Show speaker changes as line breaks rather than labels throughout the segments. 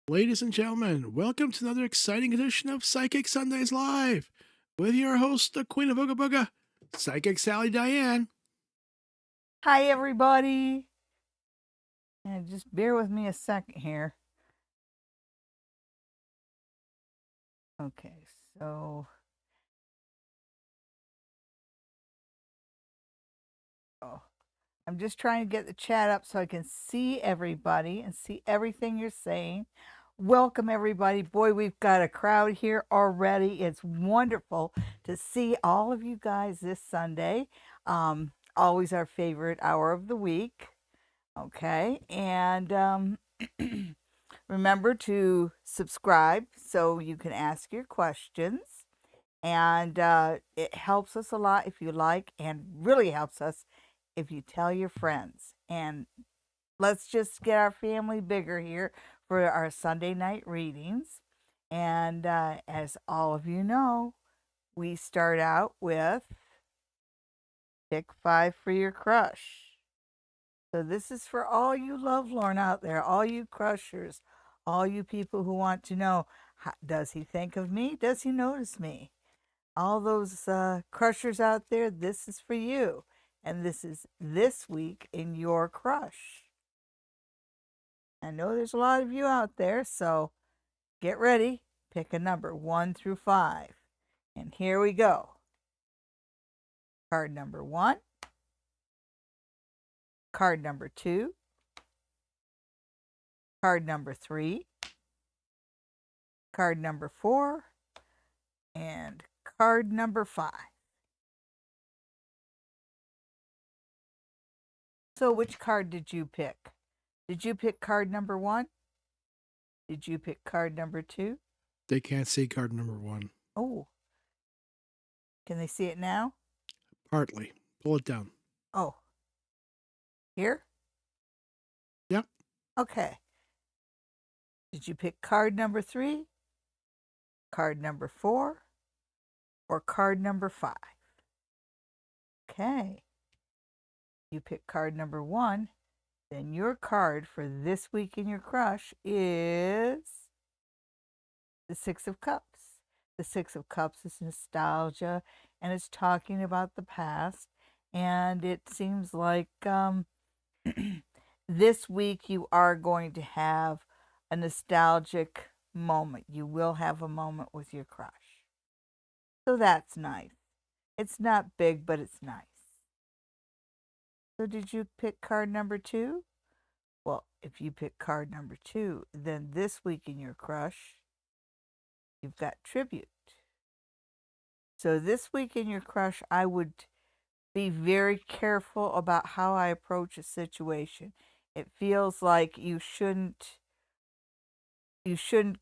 Ladies and gentlemen, welcome to another exciting edition of Psychic Sundays Live with your host, the Queen of Ooga Booga, Psychic Sally Diane.
Hi, everybody. And just bear with me a second here. Okay, so. Oh, I'm just trying to get the chat up so I can see everybody and see everything you're saying. Welcome, everybody. Boy, we've got a crowd here already. It's wonderful to see all of you guys this Sunday. Always our favorite hour of the week. Okay, and remember to subscribe so you can ask your questions. And it helps us a lot if you like, and really helps us if you tell your friends. And let's just get our family bigger here for our Sunday night readings. And as all of you know, we start out with pick 5 for your crush. So this is for all you lovelorn out there, all you crushers, all you people who want to know, does he think of me? Does he notice me? All those crushers out there, this is for you. And this is this week in your crush. I know there's a lot of you out there, so get ready. Pick a number 1 through 5. And here we go. Card number 1. Card number 2. Card number 3. Card number 4. And card number 5. So which card did you pick? Did you pick card number 1? Did you pick card number 2?
They can't see card number 1.
Oh. Can they see it now?
Partly. Pull it down.
Oh. Here?
Yep.
Okay. Did you pick card number 3, card number 4, or card number 5? Okay. You pick card number 1, then your card for this week in your crush is the 6 of Cups. The 6 of Cups is nostalgia, and it's talking about the past, and it seems like this week you are going to have a nostalgic moment. You will have a moment with your crush. So that's nice. It's not big, but it's nice. So did you pick card number 2? Well, if you pick card number 2, then this week in your crush, you've got tribute. So this week in your crush, I would be very careful about how I approach a situation. It feels like you shouldn't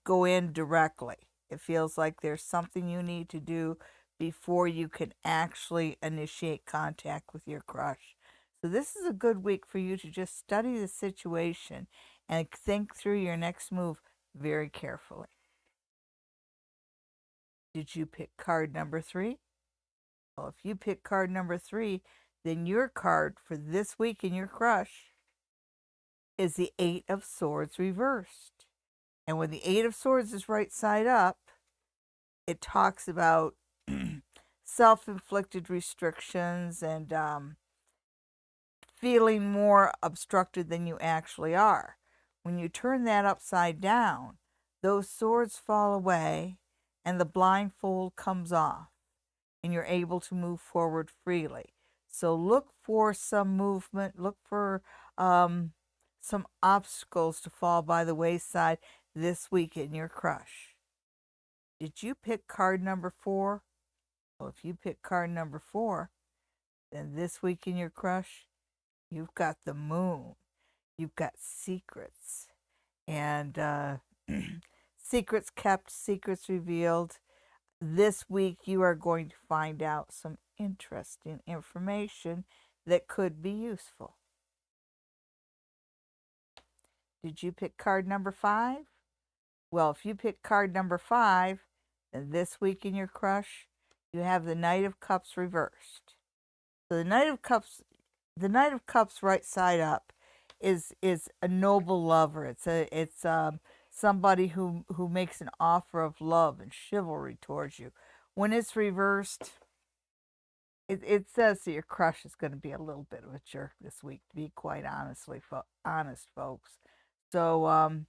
go in directly. It feels like there's something you need to do before you can actually initiate contact with your crush. So this is a good week for you to just study the situation and think through your next move very carefully. Did you pick card number 3? Well, if you pick card number 3, then your card for this week in your crush is the 8 of Swords reversed. And when the 8 of Swords is right side up, it talks about self-inflicted restrictions and feeling more obstructed than you actually are. When you turn that upside down, those swords fall away and the blindfold comes off and you're able to move forward freely. So look for some movement, look for some obstacles to fall by the wayside this week in your crush. Did you pick card number 4? Well, if you pick card number 4, then this week in your crush, you've got the moon. You've got secrets. And secrets kept, secrets revealed. This week, you are going to find out some interesting information that could be useful. Did you pick card number 5? Well, if you pick card number 5, then this week in your crush, you have the Knight of Cups reversed. So the Knight of Cups right side up is a noble lover. It's somebody who makes an offer of love and chivalry towards you. When it's reversed, it says that your crush is going to be a little bit of a jerk this week, to be quite honest, folks. So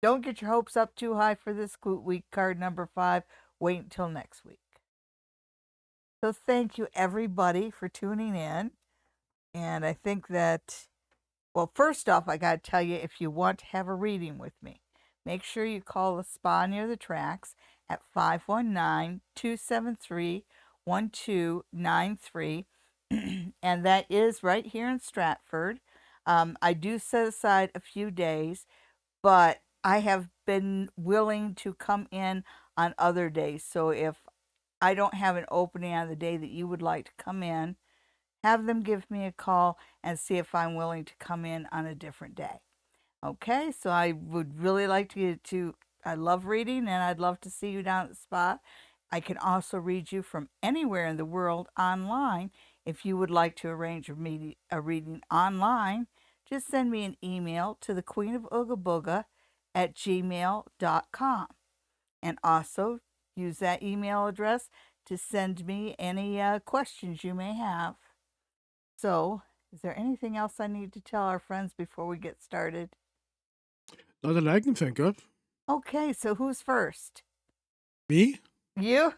don't get your hopes up too high for this week card number 5. Wait until next week. So thank you everybody for tuning in. And I think that, well, first off, I got to tell you, if you want to have a reading with me, make sure you call the spa near the tracks at 519-273-1293. And that is right here in Stratford. I do set aside a few days, but I have been willing to come in on other days. So if I don't have an opening on the day that you would like to come in, have them give me a call and see if I'm willing to come in on a different day. Okay, so I would really like to I love reading, and I'd love to see you down at the spa. I can also read you from anywhere in the world online. If you would like to arrange a reading online, just send me an email to the Queen of Ooga Booga at gmail.com. And also use that email address to send me any questions you may have. So, is there anything else I need to tell our friends before we get started?
Not that I can think of.
Okay, so who's first?
Me?
You?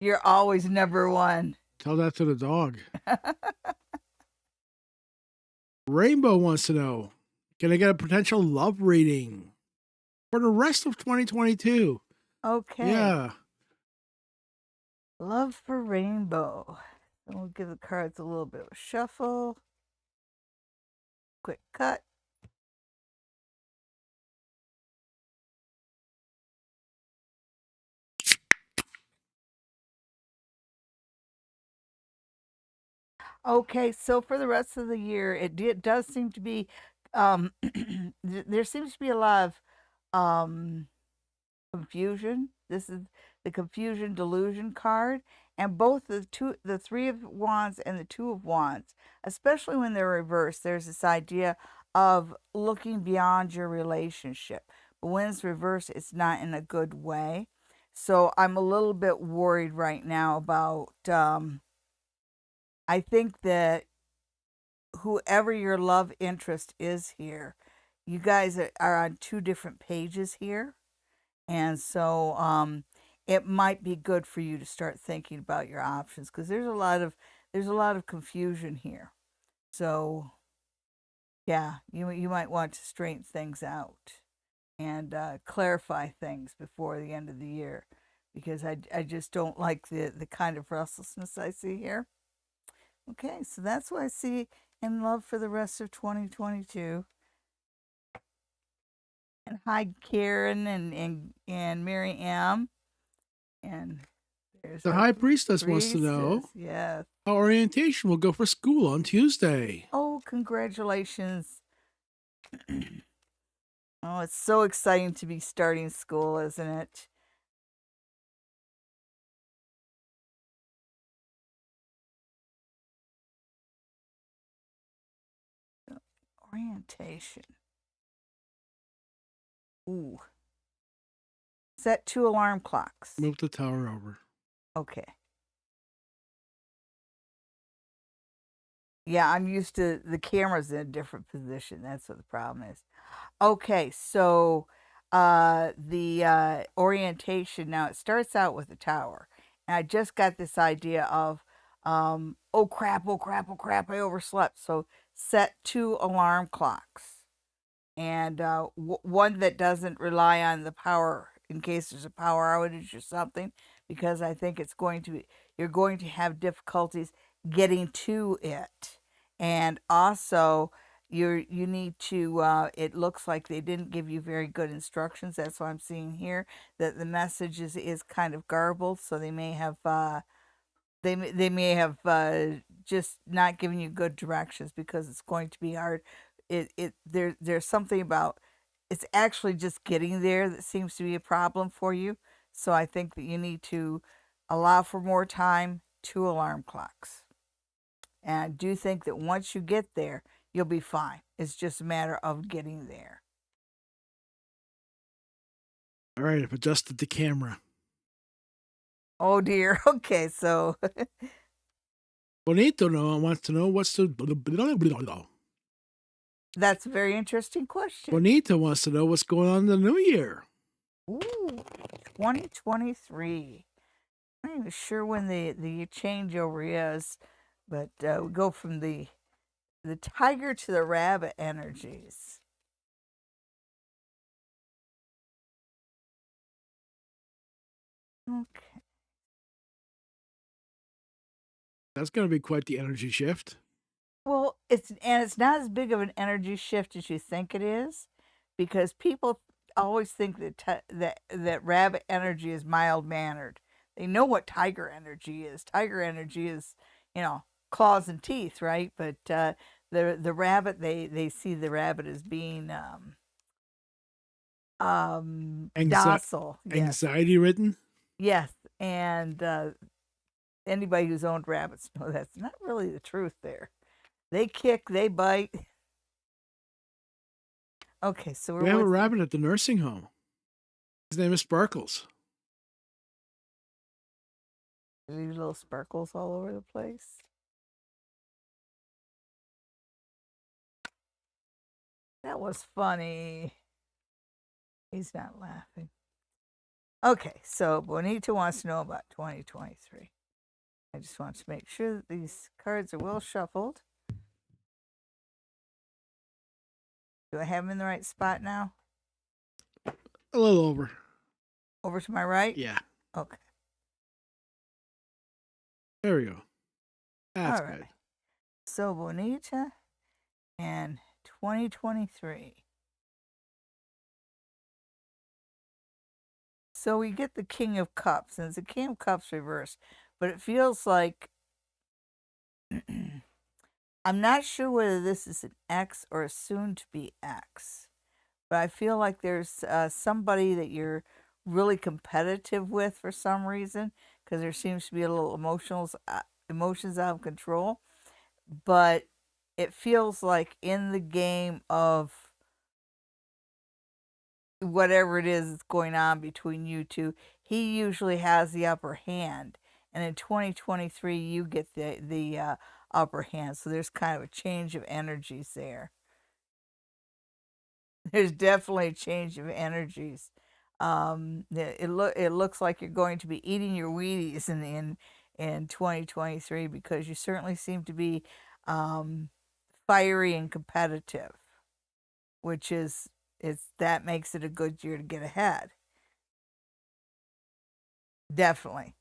You're always number one.
Tell that to the dog. Rainbow wants to know, can I get a potential love reading for the rest of 2022?
Okay.
Yeah.
Love for Rainbow. And we'll give the cards a little bit of a shuffle. Quick cut. Okay, so for the rest of the year, it does seem to be, there seems to be a lot of confusion. This is the confusion delusion card, and both the 3 of Wands and the 2 of Wands, especially when they're reversed, there's this idea of looking beyond your relationship. But when it's reversed, it's not in a good way. So I'm a little bit worried right now about. I think that whoever your love interest is here, you guys are on 2 different pages here. And so it might be good for you to start thinking about your options, because there's a lot of confusion here. So yeah, you might want to straighten things out and clarify things before the end of the year, because I just don't like the kind of restlessness I see here. Okay, so that's what I see in love for the rest of 2022. And hi, Karen and Mary M. And there's
The
our
High Priestess wants to know
yes.
how orientation will go for school on Tuesday.
Oh, congratulations. Oh, it's so exciting to be starting school, isn't it? Orientation. Ooh. Set 2 alarm clocks.
Move the tower over.
Okay. Yeah, I'm used to the cameras in a different position. That's what the problem is. Okay, so the orientation, now it starts out with a tower. And I just got this idea of, oh crap, oh crap, oh crap, I overslept. So set 2 alarm clocks. And one that doesn't rely on the power in case there's a power outage or something, because I think you're going to have difficulties getting to it. And also, you need to, it looks like they didn't give you very good instructions. That's what I'm seeing here, that the message is kind of garbled, so they may have just not given you good directions, because it's going to be hard. There's something about, it's actually just getting there that seems to be a problem for you. So I think that you need to allow for more time, 2 alarm clocks. And I do think that once you get there, you'll be fine. It's just a matter of getting there.
All right, I've adjusted the camera.
Oh dear. Okay, so
Bonito wants to know what's the.
that's a very interesting question.
Bonita wants to know what's going on in the new year.
Ooh, 2023. I'm not even sure when the changeover is, but we go from the tiger to the rabbit energies. Okay.
That's going to be quite the energy shift.
Well, it's not as big of an energy shift as you think it is, because people always think that rabbit energy is mild mannered. They know what tiger energy is. Tiger energy is, claws and teeth, right? But the rabbit, they see the rabbit as being docile. Yes,
Anxiety ridden.
yes, and anybody who's owned rabbits know that's not really the truth. There, they kick, they bite. Okay, so
We have a rabbit at the nursing home. His name is Sparkles.
These little sparkles all over the place. That was funny. He's not laughing. Okay, so Bonita wants to know about 2023. I just want to make sure that these cards are well shuffled. Do I have them in the right spot now?
A little over.
Over to my right?
Yeah.
Okay.
There we go. That's
all right.
good.
So Bonita and 2023. So we get the King of Cups, and it's the King of Cups reversed, but it feels like I'm not sure whether this is an X or a soon to be X, but I feel like there's somebody that you're really competitive with for some reason, because there seems to be a little emotions out of control. But it feels like in the game of whatever it is that's going on between you two, he usually has the upper hand, and in 2023 you get the upper hand. So there's kind of a change of energies there. There's definitely a change of energies. It looks like you're going to be eating your Wheaties in 2023, because you certainly seem to be fiery and competitive, which is that makes it a good year to get ahead. Definitely.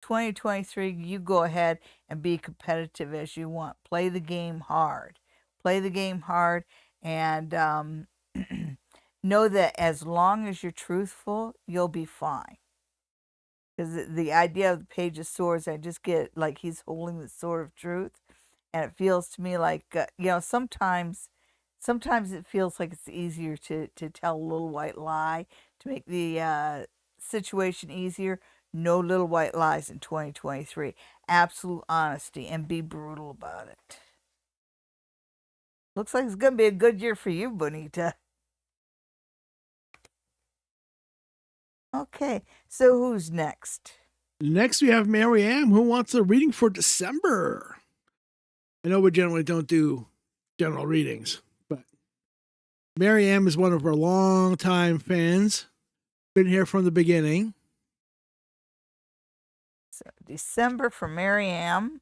2023, you go ahead and be competitive as you want. Play the game hard. Play the game hard, and know that as long as you're truthful, you'll be fine. Because the idea of the Page of Swords, I just get like he's holding the sword of truth, and it feels to me like sometimes it feels like it's easier to tell a little white lie to make the situation easier. No little white lies in 2023. Absolute honesty, and be brutal about it. Looks like it's going to be a good year for you, Bonita. Okay, so who's next?
Next, we have Mary Ann, who wants a reading for December. I know we generally don't do general readings, but Mary Ann is one of our longtime fans. Been here from the beginning.
So December for Mary Ann.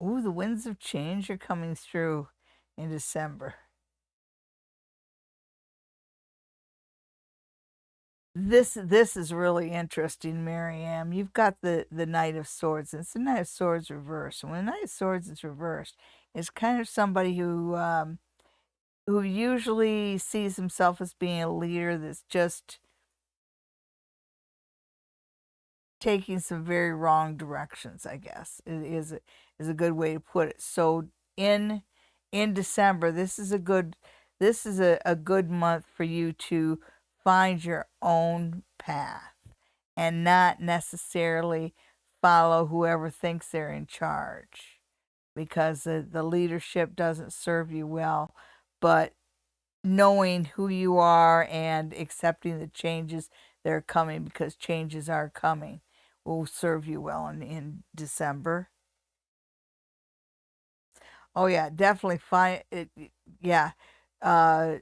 Ooh, the winds of change are coming through in December. This is really interesting, Miriam. You've got the Knight of Swords. It's the Knight of Swords reversed. And when the Knight of Swords is reversed, it's kind of somebody who usually sees himself as being a leader that's just taking some very wrong directions, I guess, is a good way to put it. So in December, this is a good month for you to find your own path and not necessarily follow whoever thinks they're in charge. because the leadership doesn't serve you well. But knowing who you are and accepting the changes that are coming, because changes are coming, will serve you well in December. Oh yeah, definitely find it. Yeah, uh,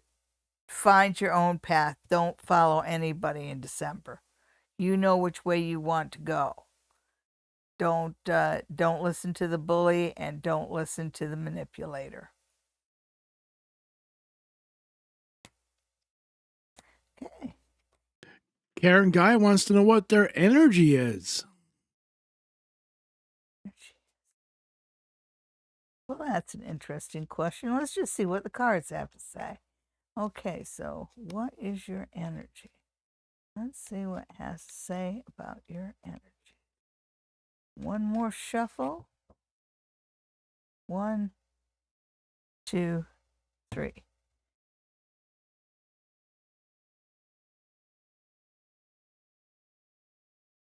find your own path. Don't follow anybody in December. You know which way you want to go. Don't listen to the bully and don't listen to the manipulator. Okay.
Karen Guy wants to know what their energy is.
Well, that's an interesting question. Let's just see what the cards have to say. Okay, so what is your energy? Let's see what it has to say about your energy. One more shuffle. 1, 2, 3.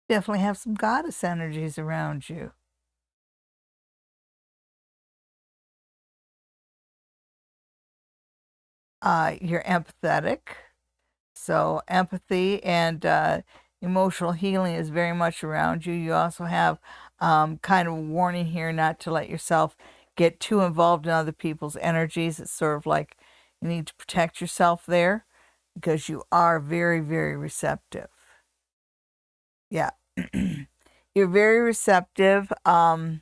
Definitely have some goddess energies around you. You're empathetic. So empathy and emotional healing is very much around you. You also have kind of a warning here not to let yourself get too involved in other people's energies. It's sort of like you need to protect yourself there because you are very, very receptive. Yeah. You're very receptive. You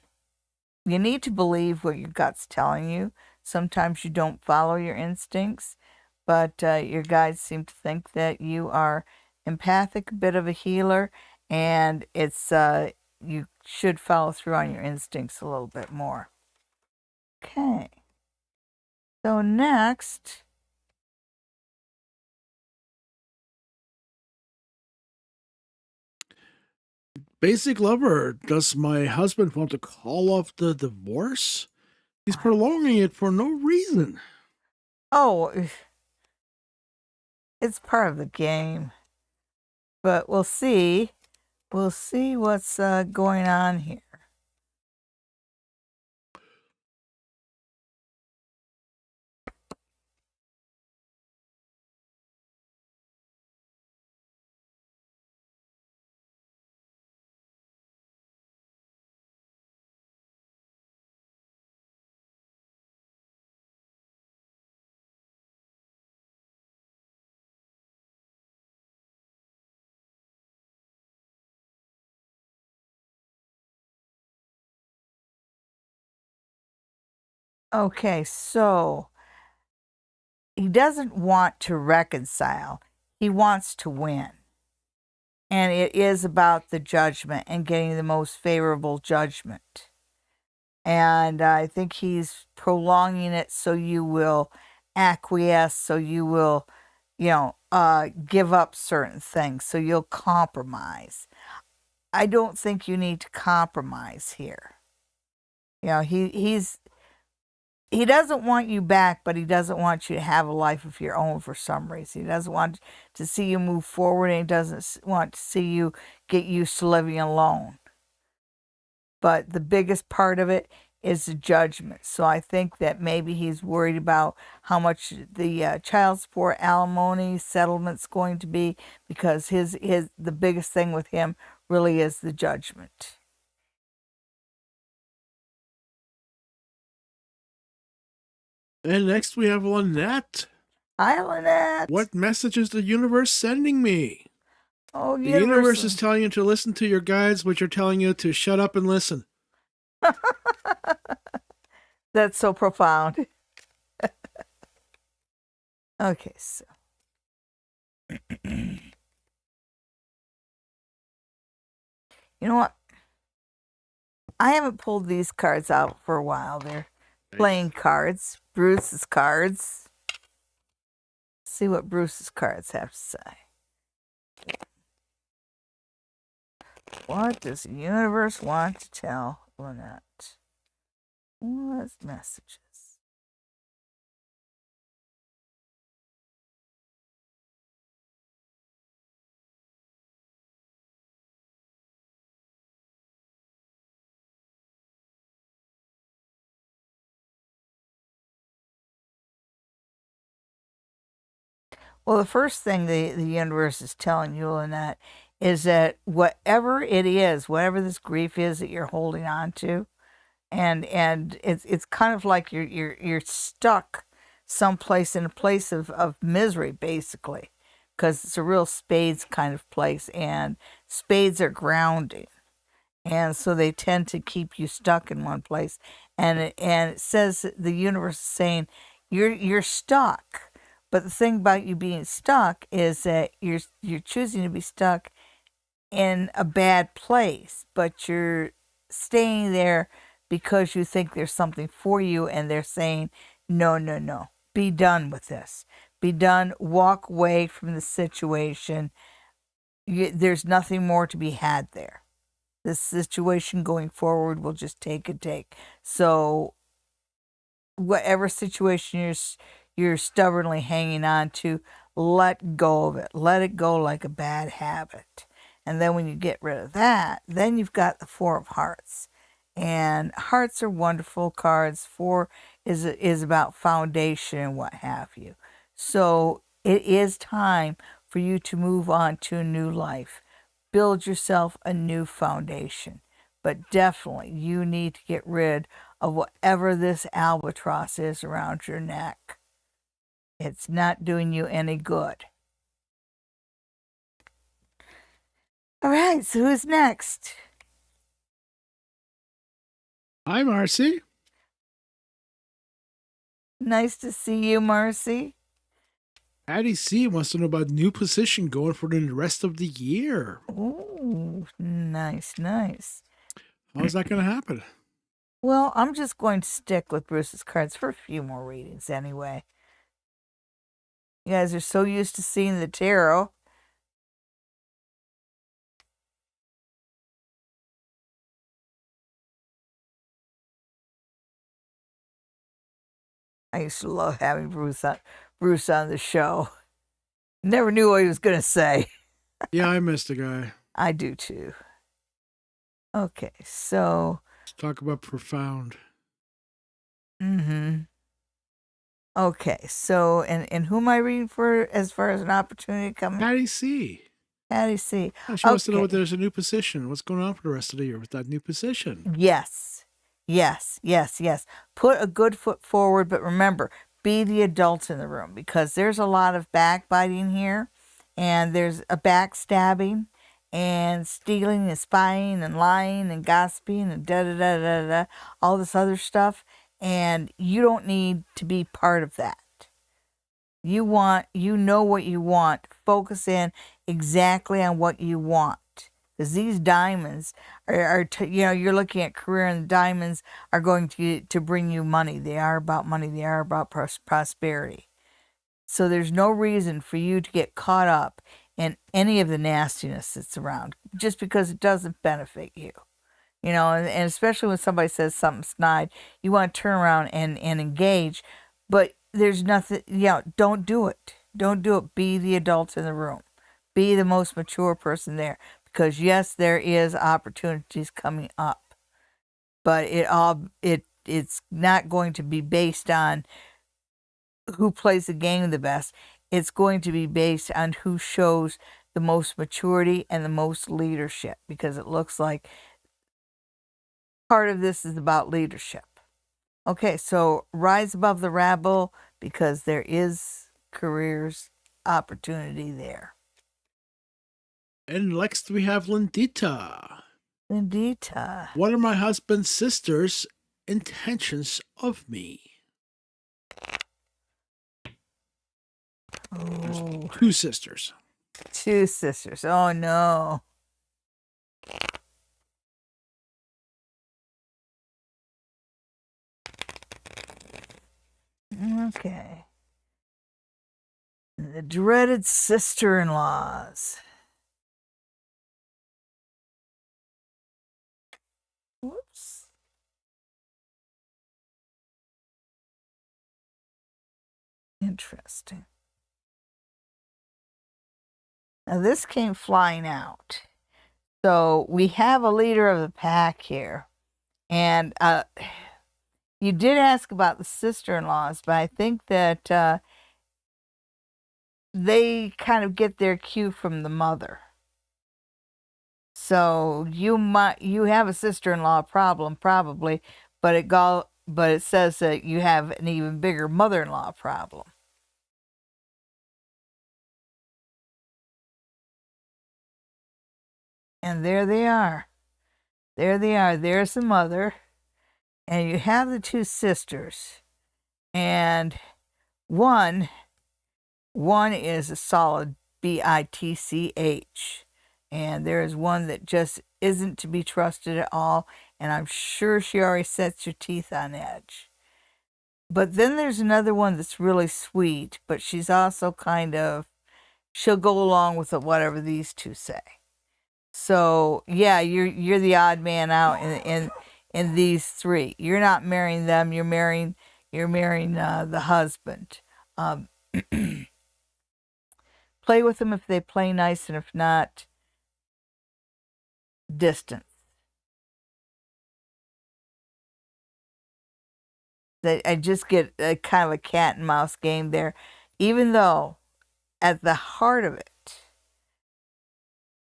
need to believe what your gut's telling you. Sometimes you don't follow your instincts, but your guides seem to think that you are empathic, a bit of a healer, and it's you should follow through on your instincts a little bit more. Okay. So next,
Basic Lover, does my husband want to call off the divorce? He's prolonging it for no reason.
oh, it's part of the game, but we'll see. We'll see what's going on here. Okay, so he doesn't want to reconcile. He wants to win. And it is about the judgment and getting the most favorable judgment. And I think he's prolonging it so you will acquiesce, so you will, give up certain things, so you'll compromise. I don't think you need to compromise here. He doesn't want you back, but he doesn't want you to have a life of your own for some reason. He doesn't want to see you move forward, and he doesn't want to see you get used to living alone. But the biggest part of it is the judgment. So I think that maybe he's worried about how much the child support alimony settlement's going to be, because the biggest thing with him really is the judgment.
And next we have Lynette.
Hi, Lynette.
What message is the universe sending me?
Oh,
The universe is telling you to listen to your guides, which are telling you to shut up and listen.
That's so profound. Okay, so. You know what? I haven't pulled these cards out for a while. They're playing cards. Bruce's cards. See what Bruce's cards have to say. What does the universe want to tell Lynette? What messages? Well, the first thing the universe is telling you, Lynette, is that whatever it is, whatever this grief is that you're holding on to, and it's kind of like you're stuck someplace in a place of misery, basically, because it's a real spades kind of place, and spades are grounding, and so they tend to keep you stuck in one place, and it says that the universe is saying you're stuck. But the thing about you being stuck is that you're choosing to be stuck in a bad place, but you're staying there because you think there's something for you, and they're saying, no, no, no, be done with this. Be done. Walk away from the situation. There's nothing more to be had there. This situation going forward will just take and take. So whatever situation you're stubbornly hanging on to, let go of it. Let it go like a bad habit. And then when you get rid of that, then you've got the Four of Hearts. And hearts are wonderful cards. Four is about foundation and what have you. So it is time for you to move on to a new life. Build yourself a new foundation. But definitely you need to get rid of whatever this albatross is around your neck. It's not doing you any good. All right, so who's next?
Hi, Marcy.
Nice to see you, Marcy.
Patty C wants to know about new position going for the rest of the year.
Ooh, nice, nice.
How's that going to happen?
Well, I'm just going to stick with Bruce's cards for a few more readings anyway. You guys are so used to seeing the tarot. I used to love having Bruce on the show. Never knew what he was going to say.
Yeah, I missed the guy.
I do too. Okay, so.
Let's talk about profound.
Okay, so, and who am I reading for as far as an opportunity coming?
Patty C.
Patty C.
She wants to know if there's a new position. What's going on for the rest of the year with that new position?
Yes. Put a good foot forward, but remember, be the adult in the room, because there's a lot of backbiting here, and there's a backstabbing, and stealing and spying and lying and gossiping and da-da-da-da-da, all this other stuff, and you don't need to be part of that. You know what you want. Focus in exactly on what you want. Because these diamonds you're looking at career, and the diamonds are going to bring you money. They are about money. They are about prosperity. So there's no reason for you to get caught up in any of the nastiness that's around, just because it doesn't benefit you. And especially when somebody says something snide, you want to turn around and engage. But there's nothing, don't do it. Don't do it. Be the adult in the room. Be the most mature person there. Because yes, there is opportunities coming up. But it's not going to be based on who plays the game the best. It's going to be based on who shows the most maturity and the most leadership. Because it looks like part of this is about leadership. Okay, so rise above the rabble, because there is careers opportunity there.
And next we have Lindita.
Lindita.
What are my husband's sister's intentions of me? There's two sisters.
Two sisters. Oh, no. Okay. The dreaded sister-in-laws. Whoops. Interesting. Now this came flying out. So we have a leader of the pack here. And you did ask about the sister-in-laws, but I think that they kind of get their cue from the mother. So you have a sister-in-law problem probably, but it says that you have an even bigger mother-in-law problem. And there they are. There they are. There's the mother, and you have the two sisters, and one is a solid bitch, and there is one that just isn't to be trusted at all, and I'm sure she already sets your teeth on edge. But then there's another one that's really sweet, but she's also she'll go along with whatever these two say. So yeah, you're the odd man out in these three. You're not marrying them. You're marrying the husband. Play with them if they play nice, and if not, distance. I just get a kind of a cat and mouse game there, even though at the heart of it,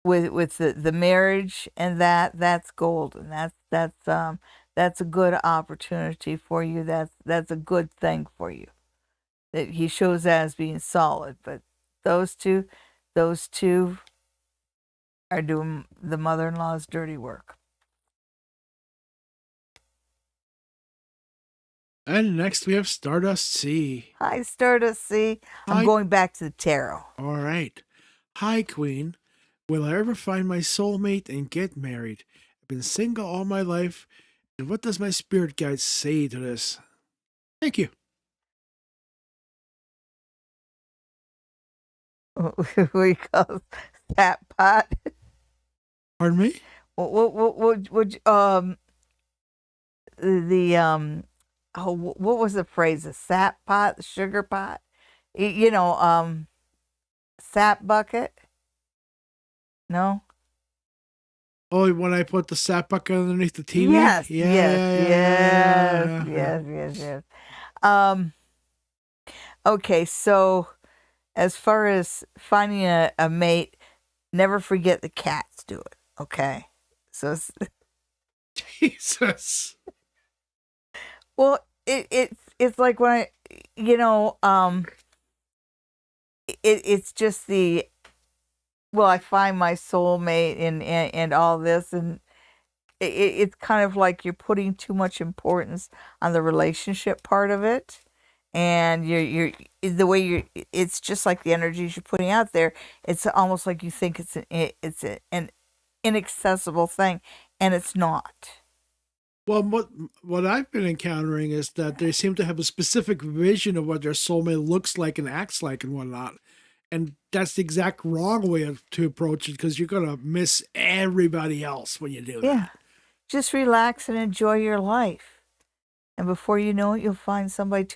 with the marriage and that's golden. That's a good opportunity for you. That's a good thing for you. That he shows that as being solid, but those two are doing the mother-in-law's dirty work.
And next we have Stardust C.
Hi, Stardust C. I'm going back to the tarot.
All right. Hi, Queen. Will I ever find my soulmate and get married? I've been single all my life, and what does my spirit guide say to this? Thank you.
We call sap pot.
Pardon me?
What what was the phrase? The sap pot, the sugar pot, sap bucket. No.
Oh, when I put the sap bucket underneath the TV?
Yes,
Yeah.
yes. Okay, so as far as finding a mate, never forget the cats do it. Okay, so
Jesus.
Well, it's like when it's just I find my soulmate and all this, and it's kind of like you're putting too much importance on the relationship part of it, and it's just like the energies you're putting out there. It's almost like you think it's an inaccessible thing, and it's not.
Well, what I've been encountering is that they seem to have a specific vision of what their soulmate looks like and acts like and whatnot. And that's the exact wrong way to approach it, because you're going to miss everybody else when you do that.
Yeah. Just relax and enjoy your life. And before you know it, you'll find somebody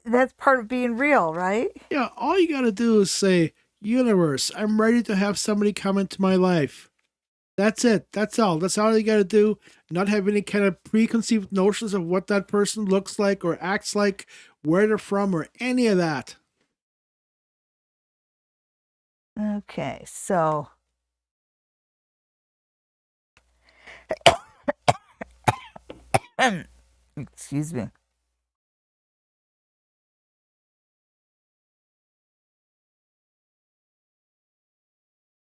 that's part of being real, right?
Yeah, all you got to do is say, universe, I'm ready to have somebody come into my life. That's it. That's all. That's all you got to do. Not have any kind of preconceived notions of what that person looks like or acts like, where they're from, or any of that.
Okay, so excuse me.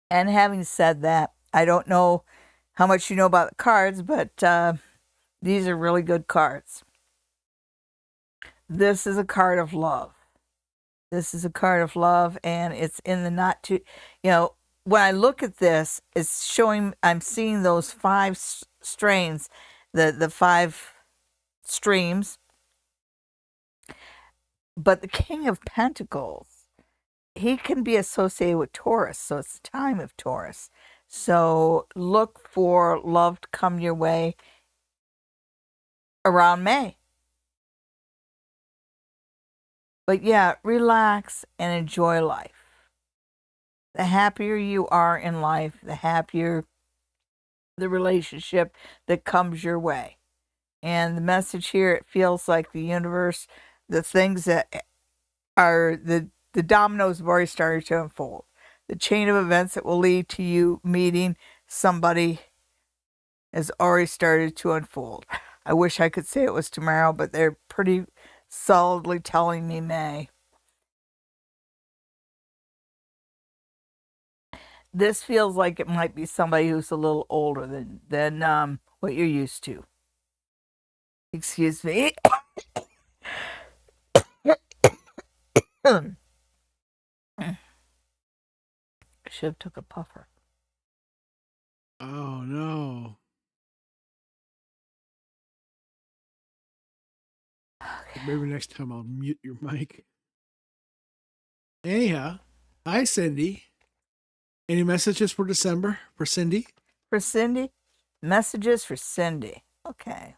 And having said that, I don't know how much you know about the cards, but these are really good cards. This is a card of love. This is a card of love, and it's in the not too, when I look at this, it's showing, I'm seeing those 5 strains, the 5 streams. But the King of Pentacles, he can be associated with Taurus, so it's the time of Taurus. So look for love to come your way around May. But yeah, relax and enjoy life. The happier you are in life, the happier the relationship that comes your way. And the message here, it feels like the universe, the things that are the the dominoes have already started to unfold. The chain of events that will lead to you meeting somebody has already started to unfold. I wish I could say it was tomorrow, but they're pretty solidly telling me May. This feels like it might be somebody who's a little older than what you're used to. Excuse me. I should have took a puffer.
Oh no.
Okay.
Maybe next time I'll mute your mic. Anyhow, hi Cindy. Any messages for December for Cindy?
For Cindy? Messages for Cindy. Okay.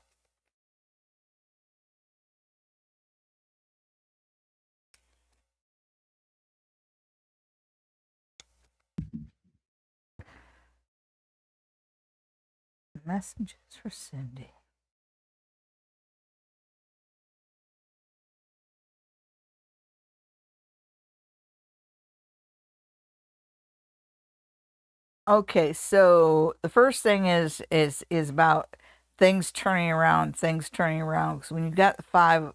Messages for Cindy. Okay, so the first thing is about things turning around, Because when you got the five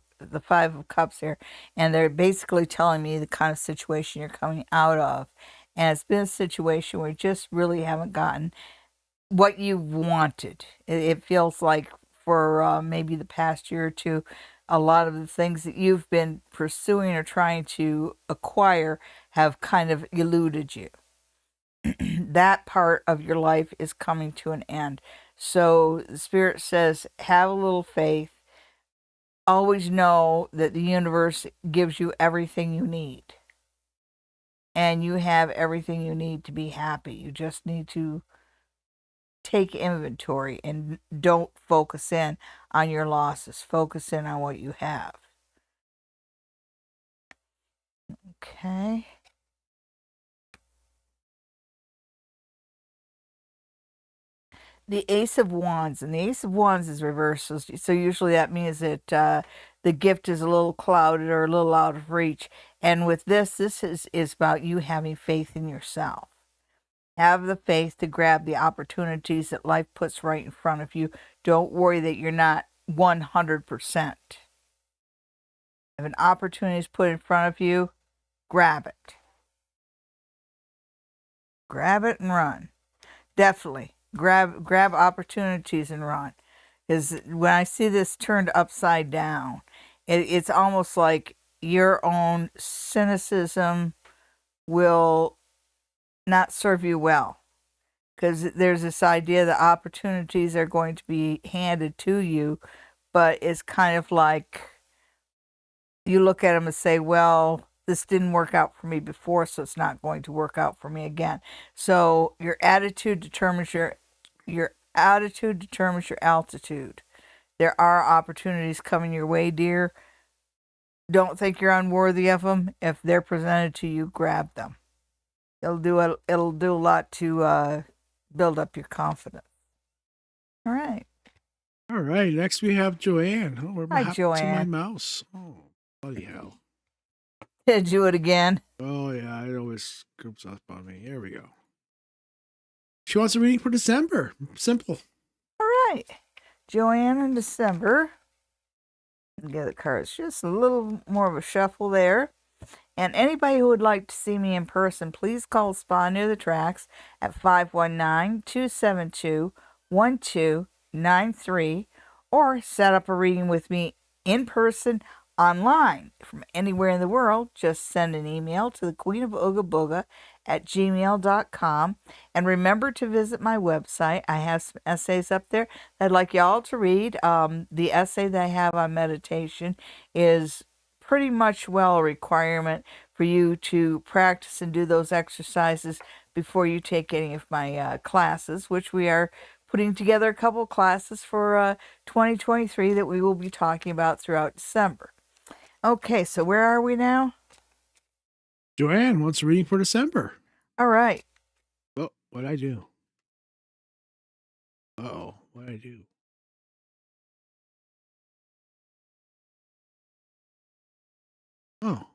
of cups here, and they're basically telling me the kind of situation you're coming out of, and it's been a situation where you just really haven't gotten what you wanted. It feels like for maybe the past year or two, a lot of the things that you've been pursuing or trying to acquire have kind of eluded you. That part of your life is coming to an end. So the Spirit says, have a little faith. Always know that the universe gives you everything you need. And you have everything you need to be happy. You just need to take inventory and don't focus in on your losses. Focus in on what you have. Okay. The Ace of Wands, and the Ace of Wands is reversed. So usually that means that the gift is a little clouded or a little out of reach. And with this is about you having faith in yourself. Have the faith to grab the opportunities that life puts right in front of you. Don't worry that you're not 100%. If an opportunity is put in front of you, grab it. Grab it and run. Definitely. Grab opportunities and run. Because when I see this turned upside down, it's almost like your own cynicism will not serve you well. Because there's this idea that opportunities are going to be handed to you, but it's kind of like you look at them and say, well, this didn't work out for me before, so it's not going to work out for me again. So your attitude determines your altitude. There are opportunities coming your way, dear. Don't think you're unworthy of them. If they're presented to you, grab them. It'll do a lot to build up your confidence. All right.
All right. Next we have Joanne. Oh, what
Hi,
happened to my
Joanne.
mouse? Oh, bloody hell.
Do it again.
Oh yeah, it always groups up on me. Here we go. She wants a reading for December. Simple.
All right. Joanne in December. Get the cards. Just a little more of a shuffle there. And anybody who would like to see me in person, please call Spa Near the Tracks at 519-272-1293 or set up a reading with me in person online from anywhere in the world. Just send an email to the Queen of Ooga Booga at gmail.com. And remember to visit my website. I have some essays up there that I'd like y'all to read. The essay that I have on meditation is pretty much a requirement for you to practice and do those exercises before you take any of my classes, which we are putting together a couple of classes for 2023 that we will be talking about throughout December. Okay, so where are we now?
Joanne wants a reading for December.
All right.
Oh, what'd I do? Uh-oh, what'd I do? Oh.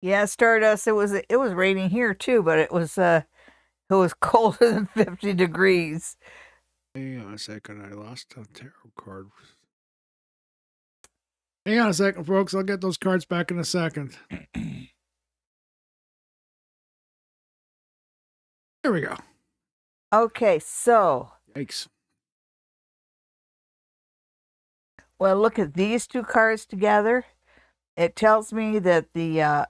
Yeah, Stardust. It was raining here too, but it was colder than 50 degrees.
Hang on a second. I lost a tarot card. Hang on a second, folks. I'll get those cards back in a second. There we go.
Okay, so
Yikes.
well, look at these two cards together. It tells me that the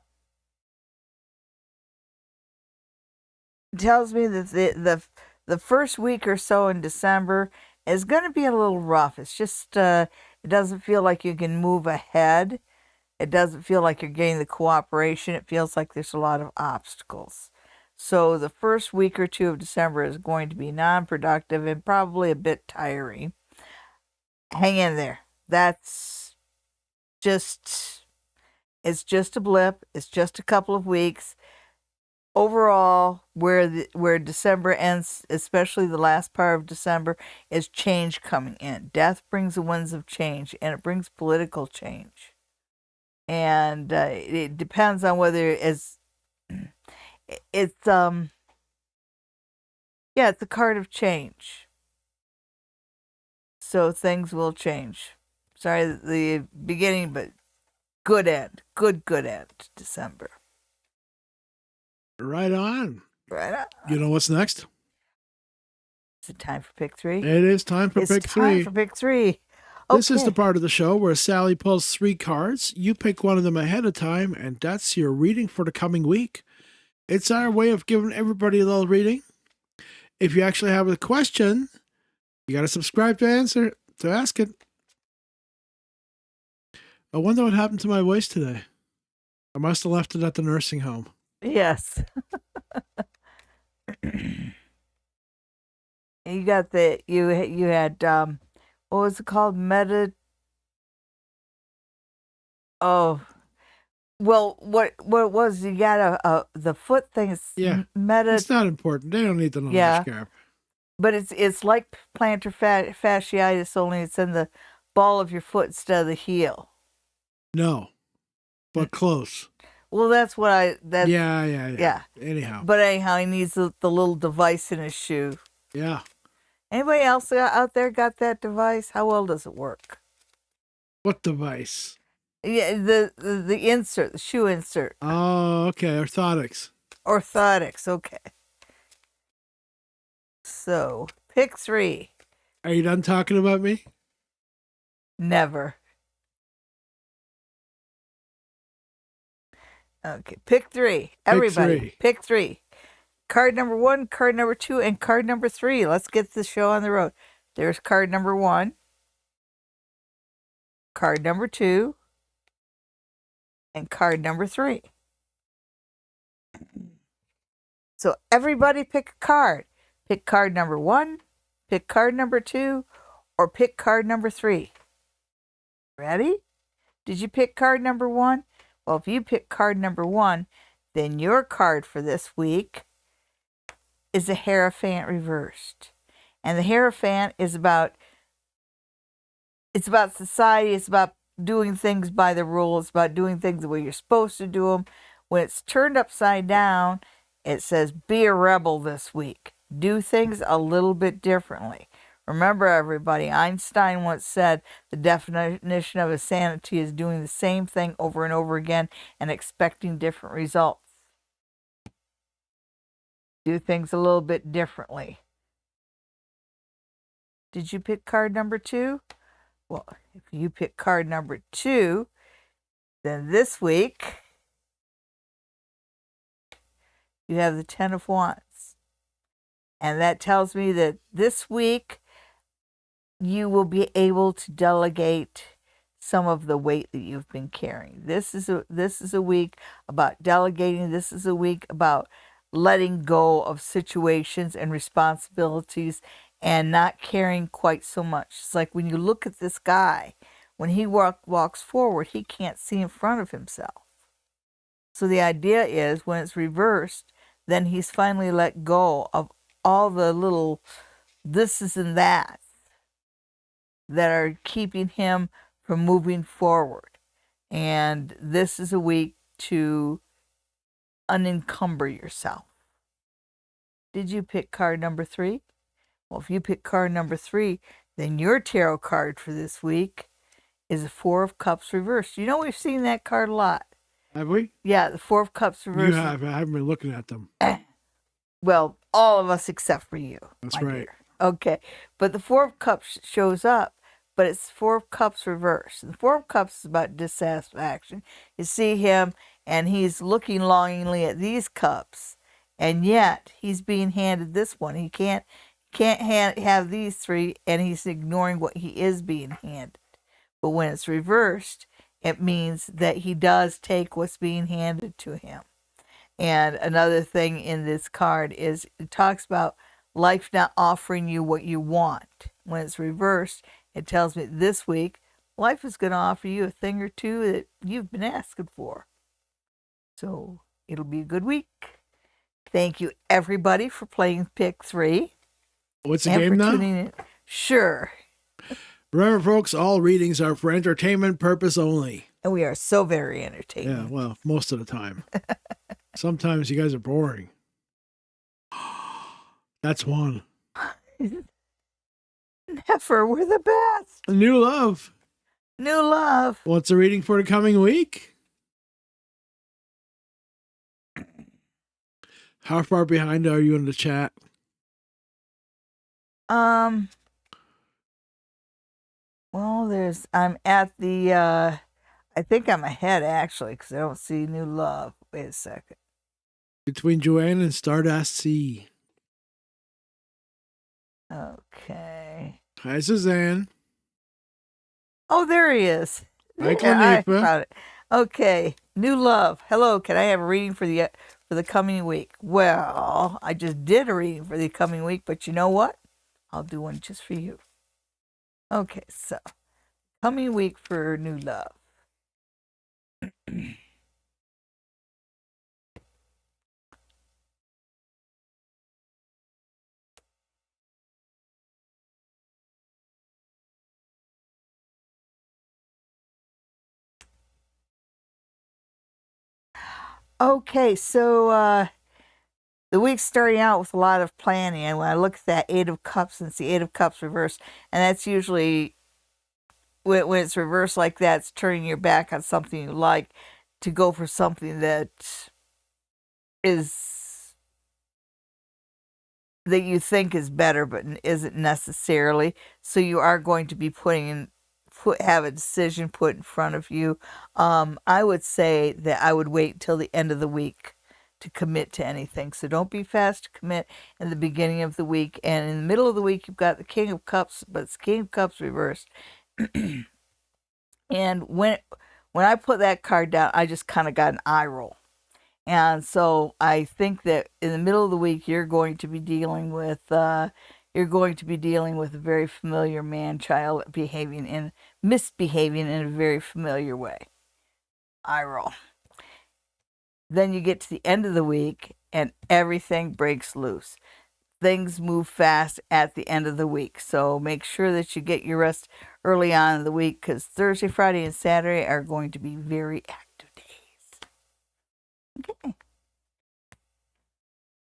first week or so in December is going to be a little rough. It's just it doesn't feel like you can move ahead. It doesn't feel like you're getting the cooperation. It feels like there's a lot of obstacles. So the first week or two of December is going to be non-productive and probably a bit tiring. Hang in there. It's just a blip. It's just a couple of weeks. Overall, where December ends, especially the last part of December, is change coming in. Death brings the winds of change, and it brings political change. And it depends on whether it's it's a card of change. So things will change. Sorry, the beginning, but good end. Good end, December.
Right on.
Right on.
You know what's next?
Is it time for pick three?
It is time for pick three.
It's time for pick three.
This is the part of the show where Sally pulls 3 cards. You pick one of them ahead of time, and that's your reading for the coming week. It's our way of giving everybody a little reading. If you actually have a question, you got to subscribe to ask it. I wonder what happened to my voice today. I must have left it at the nursing home.
Yes. You got you had what was it called? Oh, well, what it was? You got the foot thing is
It's not important. They don't need to know that, Scarp.
But it's like plantar fasciitis, only it's in the ball of your foot instead of the heel.
No, but close.
Well, that's what I.
Yeah. Anyhow.
But anyhow, he needs the little device in his shoe.
Yeah.
Anybody else out there got that device? How well does it work?
What device?
Yeah, the insert, the shoe insert.
Oh, okay. Orthotics.
Okay. So, pick 3.
Are you done talking about me?
Never. Okay, pick 3. Everybody, pick 3. Card number 1, card number 2, and card number 3. Let's get the show on the road. There's card number 1, card number 2, and card number 3. So everybody pick a card. Pick card number 1, pick card number 2, or pick card number 3. Ready? Did you pick card number 1? Well, if you pick card number 1, then your card for this week is the Hierophant reversed. And the Hierophant is about society, it's about doing things by the rules, about doing things the way you're supposed to do them. When it's turned upside down, it says be a rebel this week. Do things a little bit differently. Remember, everybody, Einstein once said the definition of insanity is doing the same thing over and over again and expecting different results. Do things a little bit differently. Did you pick card number 2? Well, if you pick card number 2, then this week you have the 10 of Wands. And that tells me that this week you will be able to delegate some of the weight that you've been carrying. This is a week about delegating. This is a week about letting go of situations and responsibilities and not carrying quite so much. It's like when you look at this guy, when he walks forward, he can't see in front of himself. So the idea is when it's reversed, then he's finally let go of all the little thises and that's that are keeping him from moving forward. And this is a week to unencumber yourself. Did you pick card number 3? Well, if you pick card number 3, then your tarot card for this week is the Four of Cups reversed. You know, we've seen that card a lot.
Have we?
Yeah, the Four of Cups
You
reversed.
have. I haven't been looking at them.
Well, all of us except for you.
That's
my
right.
dear. Okay. But the Four of Cups shows up, but it's Four of Cups reversed. The Four of Cups is about dissatisfaction. You see him, and he's looking longingly at these cups, and yet he's being handed this one. He can't have these 3, and he's ignoring what he is being handed. But when it's reversed, it means that he does take what's being handed to him. And another thing in this card is it talks about life not offering you what you want. When it's reversed, it tells me this week, life is going to offer you a thing or two that you've been asking for. So it'll be a good week. Thank you, everybody, for playing Pick 3.
What's the
and
game
for
now?
Tuning in. Sure.
Remember, folks, all readings are for entertainment purpose only.
And we are so very entertaining.
Yeah, well, most of the time. Sometimes you guys are boring. That's one.
Never. We're the best.
New love.
New love.
What's the reading for the coming week? How far behind are you in the chat?
Well, I'm at the, I think I'm ahead actually, because I don't see new love. Wait a second.
Between Joanne and Stardust Sea.
Okay.
Hi, Suzanne.
Oh, there he is.
Hi,
Yeah, I
Clinifa.
found it. Okay. New love. Hello. Can I have a reading for the coming week? Well, I just did a reading for the coming week, but you know what? I'll do one just for you. Okay, so coming week for new love. Okay, so the week's starting out with a lot of planning, and when I look at that Eight of Cups, and it's the Eight of Cups reversed, and that's usually when it's reversed like that, it's turning your back on something you like to go for something that you think is better, but isn't necessarily. So you are going to be have a decision put in front of you. I would say that I would wait till the end of the week to commit to anything. So don't be fast to commit in the beginning of the week. And in the middle of the week, you've got the King of Cups, but it's King of Cups reversed. And when I put that card down, I just kind of got an eye roll. And so I think that in the middle of the week, you're going to be dealing with a very familiar man-child misbehaving in a very familiar way. Eye roll. Then you get to the end of the week and everything breaks loose. Things move fast at the end of the week. So make sure that you get your rest early on in the week, because Thursday, Friday, and Saturday are going to be very active days. Okay.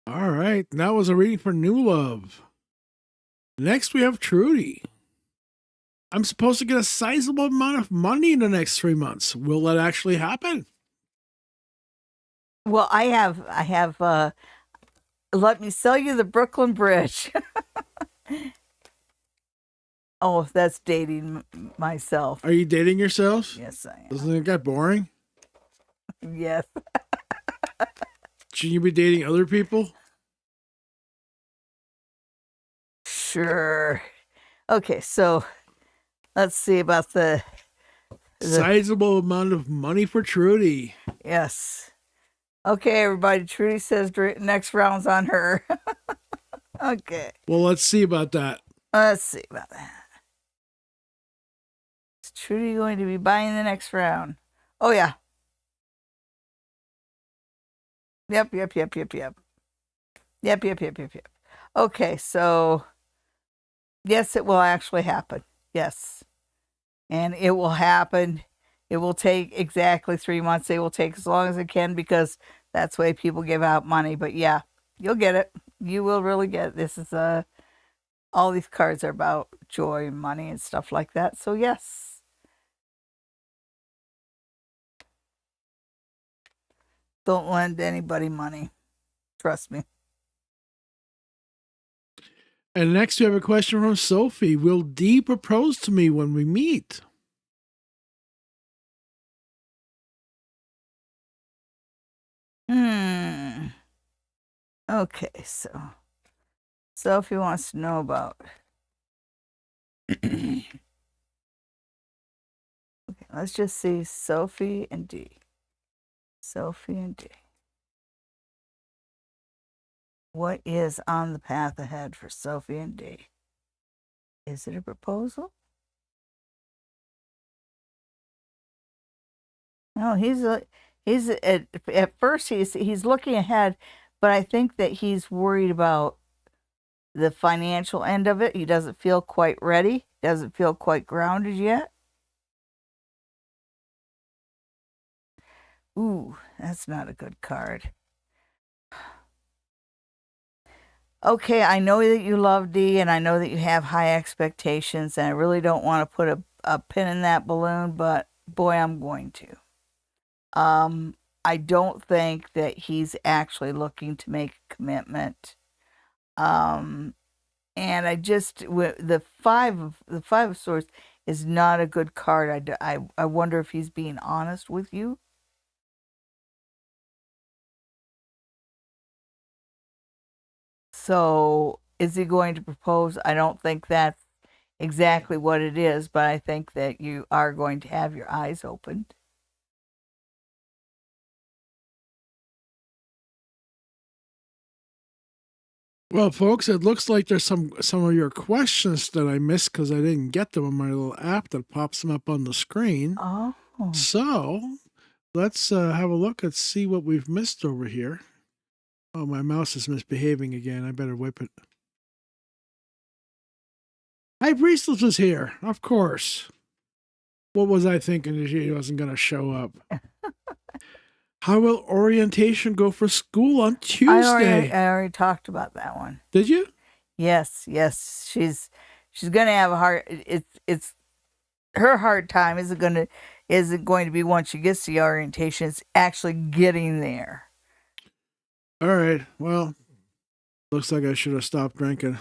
All right. That was a reading for new love. Next, we have Trudy. I'm supposed to get a sizable amount of money in the next 3 months. Will that actually happen?
Well, I have let me sell you the Brooklyn Bridge. Oh, that's dating myself.
Are you dating yourself?
Yes, I am.
Doesn't it get boring?
Yes.
Shouldn't you be dating other people?
Sure. Okay, so let's see about the
Sizable amount of money for Trudy.
yes. Okay, everybody. Trudy says next round's on her. Okay.
Well, let's see about that.
Let's see about that. Is Trudy going to be buying the next round? Oh, yeah. Yep. Okay, so yes, it will actually happen. Yes. And it will happen. It will take exactly 3 months. It will take as long as it can, because That's the way people give out money. But yeah, you'll get it. You will really get it. This is all these cards are about joy and money and stuff like that. So yes, don't lend anybody money. Trust me.
And next we have a question from Sophie. Will Dee propose to me when we meet?
Okay, so Sophie wants to know about. Okay, let's just see Sophie and Dee. Sophie and Dee. What is on the path ahead for Sophie and Dee? Is it a proposal? No, he's at first he's looking ahead, but I think that he's worried about the financial end of it. He doesn't feel quite ready, doesn't feel quite grounded yet. Ooh, that's not a good card. Okay, I know that you love Dee, and I know that you have high expectations, and I really don't want to put a pin in that balloon, but boy, I'm going to. I don't think that he's actually looking to make a commitment. And I just the five of swords is not a good card. I wonder if he's being honest with you. So is he going to propose? I don't think that's exactly what it is, but I think that you are going to have your eyes opened.
Well, folks, it looks like there's some of your questions that I missed because I didn't get them on my little app that pops them up on the screen.
Oh.
So let's have a look and see what we've missed over here. Oh, my mouse is misbehaving again. I better whip it. High Priestess was here, of course. What was I thinking that she wasn't going to show up? How will orientation go for school on Tuesday?
I already talked about that one.
Did you?
Yes. She's gonna have a hard. It's her hard time isn't going to be once she gets to the orientation. It's actually getting there.
All right. Well, looks like I should have stopped drinking.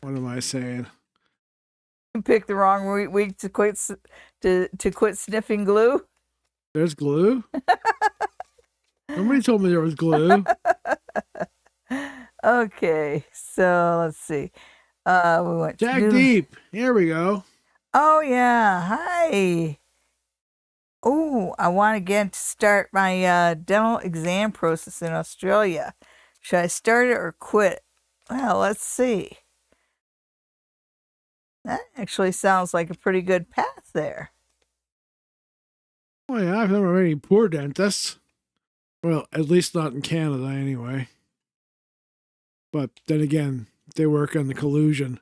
What am I saying?
You picked the wrong week to quit sniffing glue.
There's glue? Somebody told me there was glue.
Okay, so let's see. We went
Jack Deep. Here we go.
Oh yeah, hi. Oh, I want again to start my dental exam process in Australia. Should I start it or quit? Well, let's see. That actually sounds like a pretty good path there.
Oh yeah, I've never met any poor dentists. Well, at least not in Canada anyway. But then again, they work on the collusion.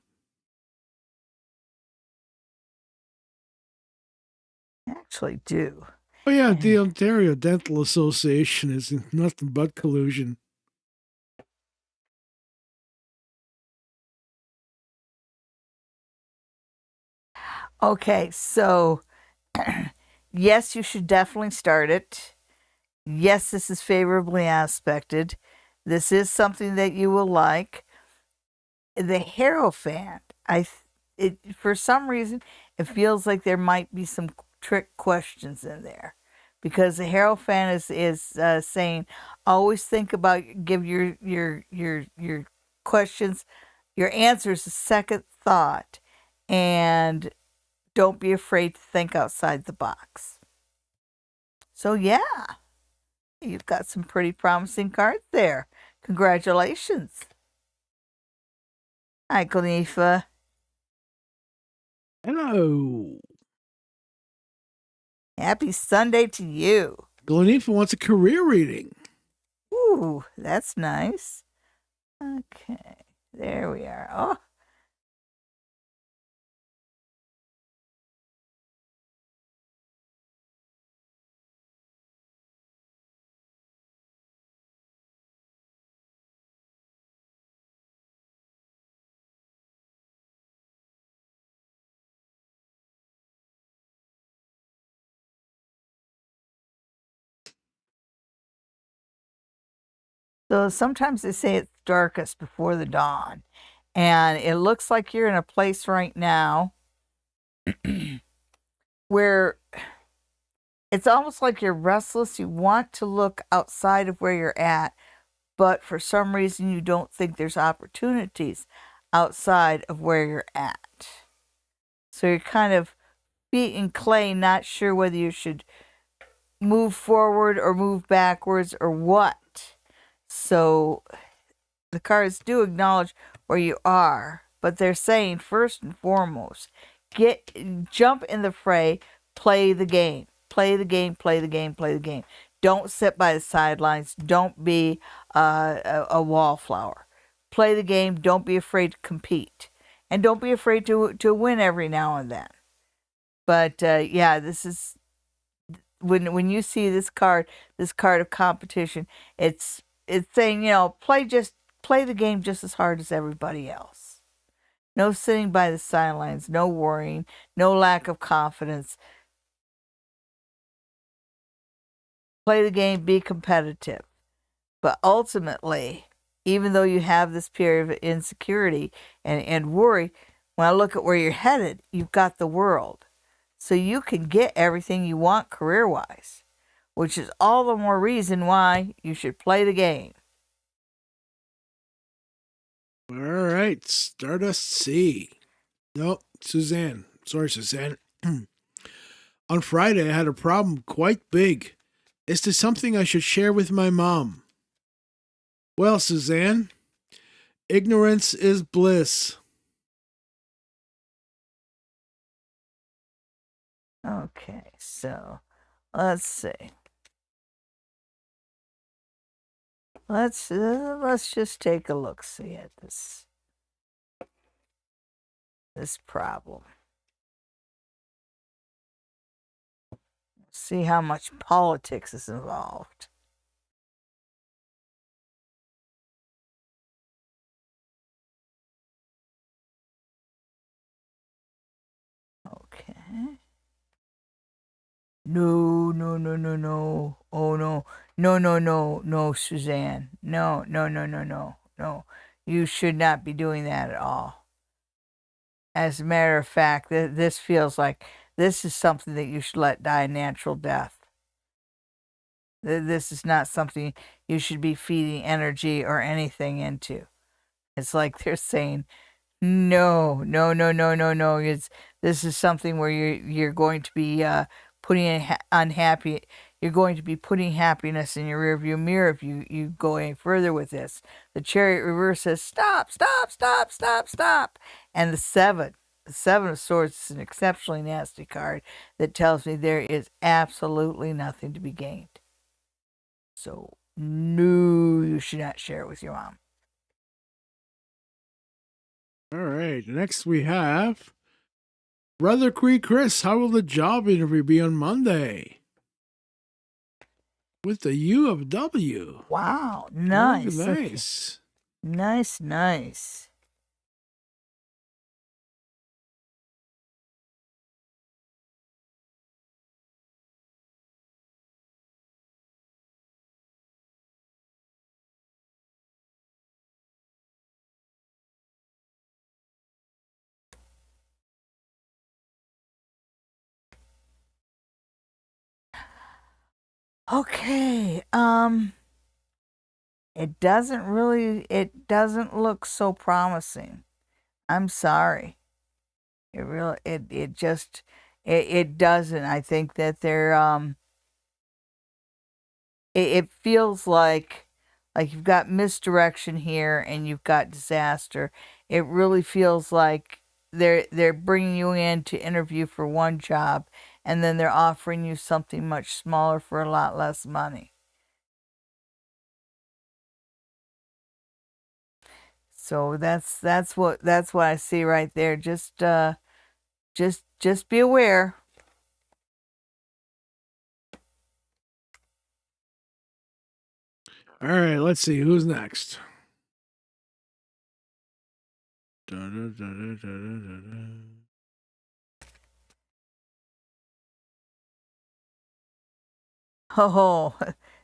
Actually do.
Oh yeah, the Ontario Dental Association is nothing but collusion.
Okay, so yes, you should definitely start it. Yes, this is favorably aspected. This is something that you will like. The Hierophant, for some reason, it feels like there might be some trick questions in there, because the Hierophant is saying, always think about, give your questions, your answers a second thought, and don't be afraid to think outside the box. So yeah, you've got some pretty promising cards there. Congratulations. Hi, Glenefa.
Hello.
Happy Sunday to you.
Glenefa wants a career reading.
Ooh, that's nice. Okay, there we are. Oh, So sometimes they say it's darkest before the dawn. And it looks like you're in a place right now where it's almost like you're restless. You want to look outside of where you're at, but for some reason you don't think there's opportunities outside of where you're at. So you're kind of feet in clay, not sure whether you should move forward or move backwards or what. So the cards do acknowledge where you are, but they're saying first and foremost, jump in the fray, play the game. Play the game, play the game, play the game. Don't sit by the sidelines. Don't be a wallflower. Play the game. Don't be afraid to compete. And don't be afraid to win every now and then. But yeah, this is when you see this card of competition, it's saying, play the game just as hard as everybody else. No sitting by the sidelines, no worrying, no lack of confidence. Play the game, be competitive. But ultimately, even though you have this period of insecurity and worry, when I look at where you're headed, you've got the world. So you can get everything you want career-wise, which is all the more reason why you should play the game.
All right, Stardust C. No, Suzanne. Sorry, Suzanne. On Friday, I had a problem quite big. Is this something I should share with my mom? Well, Suzanne, ignorance is bliss.
Okay, so let's see. Let's just take a look see at this problem. See how much politics is involved. Okay. No, no, no, no, no. Oh, no. No, no, no, no, Suzanne. No, no, no, no, no, no. You should not be doing that at all. As a matter of fact, this feels like this is something that you should let die a natural death. This is not something you should be feeding energy or anything into. It's like they're saying, no, no, no, no, no, no. This is something where you're going to be putting unhappy. You're going to be putting happiness in your rearview mirror if you go any further with this. The Chariot reverse says stop, stop, stop, stop, stop, and the Seven of Swords is an exceptionally nasty card that tells me there is absolutely nothing to be gained. So no, you should not share it with your mom.
All right, next we have Brother Cree Chris. How will the job interview be on Monday? With the U of W.
Wow, nice.
Oh, nice.
Okay. Nice, nice. Okay, it doesn't look so promising. I'm sorry. It doesn't. I think that it feels like you've got misdirection here and you've got disaster. It really feels like they're bringing you in to interview for one job and then they're offering you something much smaller for a lot less money. So that's what I see right there. Just be aware.
All right, let's see who's next.
Oh,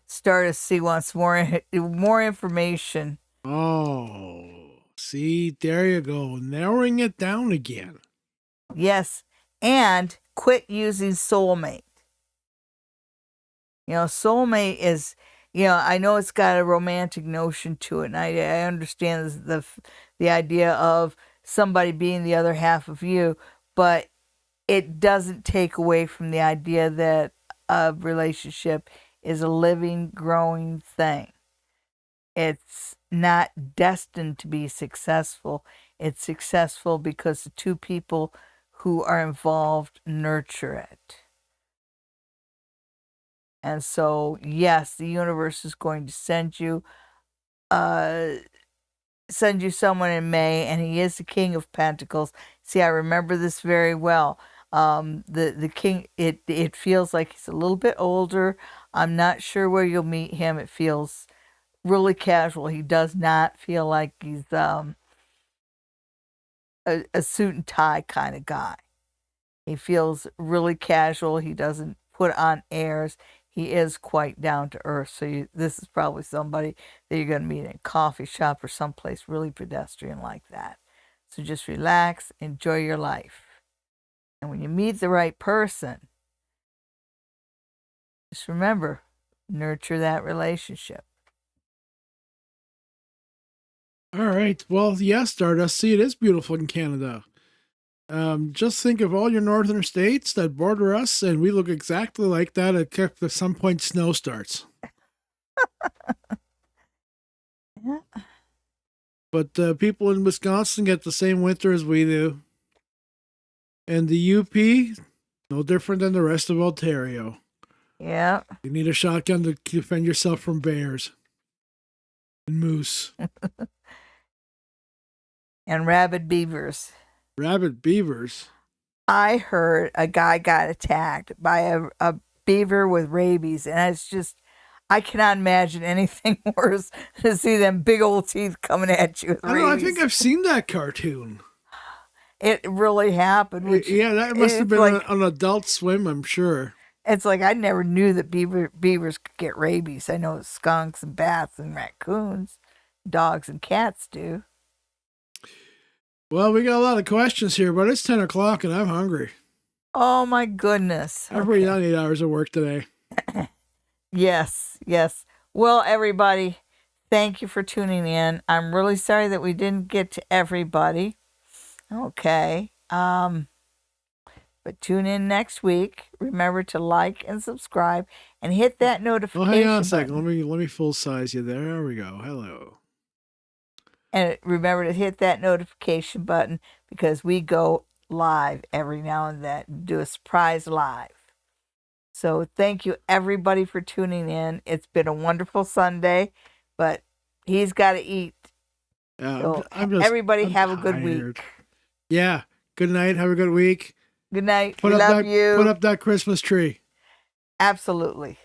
Stardust C wants more information.
Oh, see, there you go. Narrowing it down again.
Yes, and quit using soulmate. Soulmate is, I know it's got a romantic notion to it, and I understand the idea of somebody being the other half of you, but it doesn't take away from the idea that a relationship is a living, growing thing. It's not destined to be successful. It's successful because the two people who are involved nurture it. And so, yes, the universe is going to send you someone in May, and he is the King of Pentacles. See, I remember this very well. The king, it feels like he's a little bit older. I'm not sure where you'll meet him. It feels really casual. He does not feel like he's a suit and tie kind of guy. He feels really casual. He doesn't put on airs. He is quite down to earth. So this is probably somebody that you're going to meet in a coffee shop or someplace really pedestrian like that. So just relax, enjoy your life. And when you meet the right person, just remember, nurture that relationship.
All right. Well, yes, Stardust. See, it is beautiful in Canada. Just think of all your northern states that border us, and we look exactly like that, except at some point snow starts.
Yeah.
But people in Wisconsin get the same winter as we do. And the UP, no different than the rest of Ontario.
Yeah.
You need a shotgun to defend yourself from bears and moose.
And rabid beavers.
Rabid beavers.
I heard a guy got attacked by a beaver with rabies, and it's just, I cannot imagine anything worse to see them big old teeth coming at you with rabies.
I think I've seen that cartoon.
It really happened.
Yeah, that must have been like, on Adult Swim, I'm sure.
It's like I never knew that beavers could get rabies. I know skunks and bats and raccoons, dogs and cats do.
Well, we got a lot of questions here, but it's 10 o'clock and I'm hungry.
Oh, my goodness.
I've already done 8 hours of work today.
Yes. Well, everybody, thank you for tuning in. I'm really sorry that we didn't get to everybody. Okay. But tune in next week. Remember to like and subscribe and hit that notification
hang on a second.
button.
Let me full size you there. There we go. Hello.
And remember to hit that notification button because we go live every now and then, do a surprise live. So thank you everybody for tuning in. It's been a wonderful Sunday, but he's got to eat. So everybody have a good week.
Yeah. Good night. Have a good week.
Good night. We love you.
Put up that Christmas tree.
Absolutely.